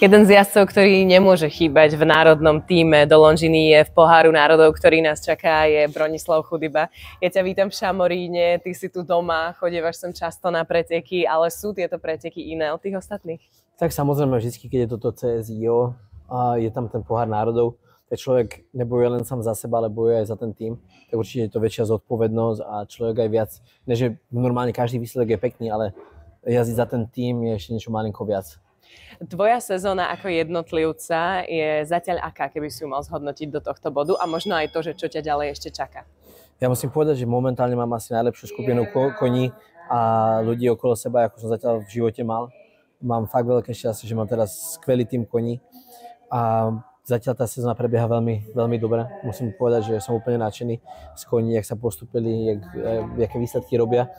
Jeden z jazdcov, ktorý nemôže chýbať v národnom tíme do Longiny je v Poháru národov, ktorý nás čaká, je Bronislav Chudyba. Ja ťa vítam v Šamoríne, ty si tu doma, chodievaš sem často na preteky, ale sú tieto preteky iné od tých ostatných? Tak samozrejme, vždy, keď je toto CSIO a je tam ten Pohár národov, tak človek nebojuje len sám za seba, ale bojuje aj za ten tým. Tak určite je to väčšia zodpovednosť a človek aj viac, než normálne každý výsledok je pekný, ale jazdiť za ten tým je ešte niečo malinko viac. Tvoja sezóna ako jednotlivca je zatiaľ aká, keby si ju mal zhodnotiť do tohto bodu a možno aj to, že čo ťa ďalej ešte čaká? Ja musím povedať, že momentálne mám asi najlepšiu skupinu koní a ľudí okolo seba, ako som zatiaľ v živote mal. Mám fakt veľké šťastie, že mám teraz skvelý tým koní a zatiaľ tá sezóna prebieha veľmi, veľmi dobre. Musím povedať, že som úplne nadšený z koní, jak sa postupili, jaké výsledky robia.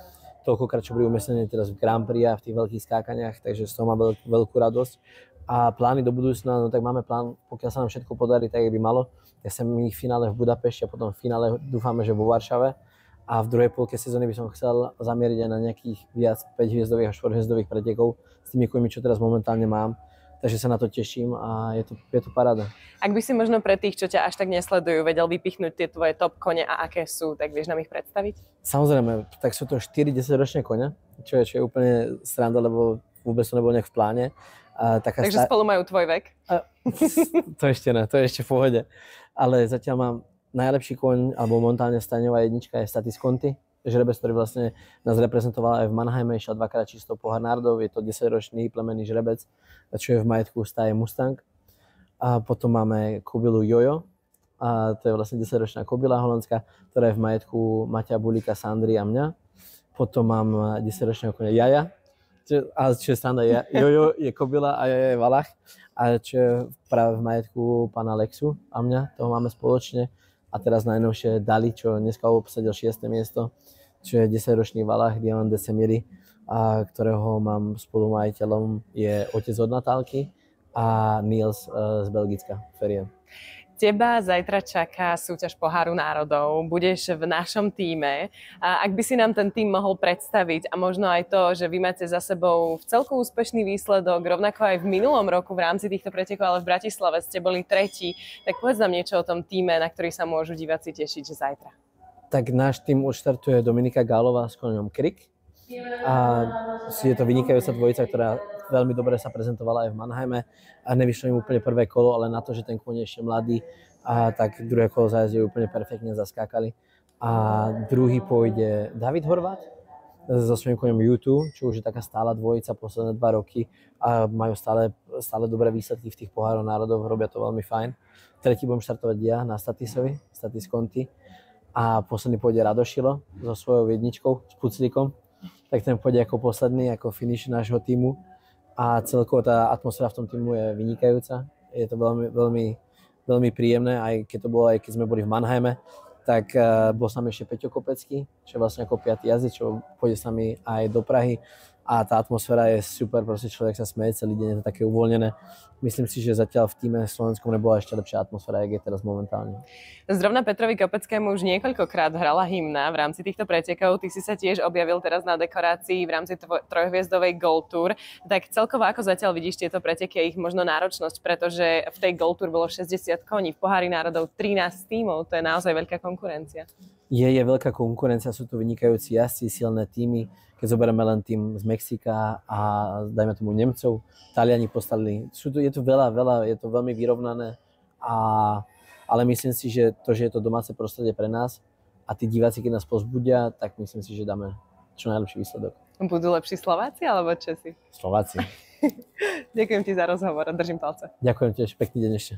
Toľkokrát, čo boli umiestnení teraz v Grand Prix a v tých veľkých skákaniach, takže z toho mám veľkú radosť. A plány do budúcna, no tak máme plán, pokiaľ sa nám všetko podarí, tak by malo. Ja som ich v finále v Budapešti a potom v finále dúfame, že vo Varšave. A v druhej polke sezóny by som chcel zamieriť aj na nejakých viac 5-hviezdových a 4-hviezdových pretekov s tými koňmi, čo teraz momentálne mám. Takže sa na to teším a je to paráda. Ak by si možno pre tých, čo ťa až tak nesledujú, vedel vypichnúť tie tvoje top kone a aké sú, tak vieš nám ich predstaviť? Samozrejme, tak sú to 4-10-ročné kone, čo je úplne sranda, lebo vôbec to nebolo nejak v pláne. Takže spolu majú tvoj vek? To ešte ne, to je ešte v pohode. Ale zatiaľ mám najlepší koň, alebo momentálne staňová jednička je Statis Conti. Žrebec, ktorý vlastne nás reprezentoval aj v Mannheime, išiel dvakrát čisto Pohár národov, je to 10-ročný plemenný žrebec, čo je v majetku stáje Mustang. A potom máme kobylu Jojo, a to je vlastne 10-ročná kobyla holandská, ktorá je v majetku Maťa Bulíka, Sandry a mňa. Potom mám 10-ročného koňa Jaja, čo je sranda, Jojo je kobyla a Jaja je valach, a čo je práve v majetku pána Lexu a mňa, toho máme spoločne. A teraz najnovšie Dali, čo dneska obsadil 6. miesto, čo je 10-ročný valach Diamant de Semiri, a ktorého mám spolumajiteľom, je otec od Natálky a Niels z Belgicka, Ferien. Teba zajtra čaká súťaž Poháru národov, budeš v našom tíme. A ak by si nám ten tým mohol predstaviť a možno aj to, že vy máte za sebou celku úspešný výsledok, rovnako aj v minulom roku v rámci týchto pretekov, ale v Bratislave ste boli tretí, tak povedz nám niečo o tom tíme, na ktorý sa môžu diváci tešiť zajtra. Tak náš tým odštartuje Dominika Gálová s koňom Krik. A je to vynikajúca dvojica, ktorá veľmi dobre sa prezentovala aj v Mannheime a nevyšlo im úplne prvé kolo, ale na to, že ten kôň je ešte mladý, a tak druhé kolo zájazde úplne perfektne zaskákali. A druhý pôjde David Horvát so svojím koňom U2, čo už je taká stála dvojica posledné 2 roky a majú stále dobré výsledky v tých Pohároch národov, robia to veľmi fajn. Tretí budem štartovať ja na Statisovi, Statis Conti, a posledný pôjde Radošilo so svojou jedničkou, s Puclíkom. Tak ten pôjde ako posledný, ako finish nášho týmu. A celkovo tá atmosféra v tom týmu je vynikajúca. Je to veľmi, veľmi, veľmi príjemné, aj keď sme boli v Mannheime, tak bol s nami ešte Peťo Kopecký, čo je vlastne ako 5. jazdec, čo pôjde s nami aj do Prahy. A tá atmosféra je super, proste človek sa smeje celý deň, je to také uvoľnené. Myslím si, že zatiaľ v tíme slovenskom nebola ešte lepšia atmosféra, jak je teraz momentálne. Zrovna Petrovi Kopeckému už niekoľkokrát hrala hymna v rámci týchto pretekov. Ty si sa tiež objavil teraz na dekorácii v rámci trojhviezdovej Gold Tour. Tak celkovo ako zatiaľ vidíš tieto preteky a ich možno náročnosť, pretože v tej Gold Tour bolo 60 koní, v Pohári národov 13 tímov, to je naozaj veľká konkurencia. Je veľká konkurencia, sú tu vynikajúci jazdci, silné tímy. Keď zoberieme len tým z Mexika a dajme tomu Nemcov, Taliani postavili. Je tu veľa, je to veľmi vyrovnané, ale myslím si, že je to domáce prostredie pre nás a tí diváci, keď nás pozbudia, tak myslím si, že dáme čo najlepší výsledok. Budú lepší Slováci alebo Česi? Slováci. Ďakujem ti za rozhovor a držím palce. Ďakujem tiež, pekný deň ešte.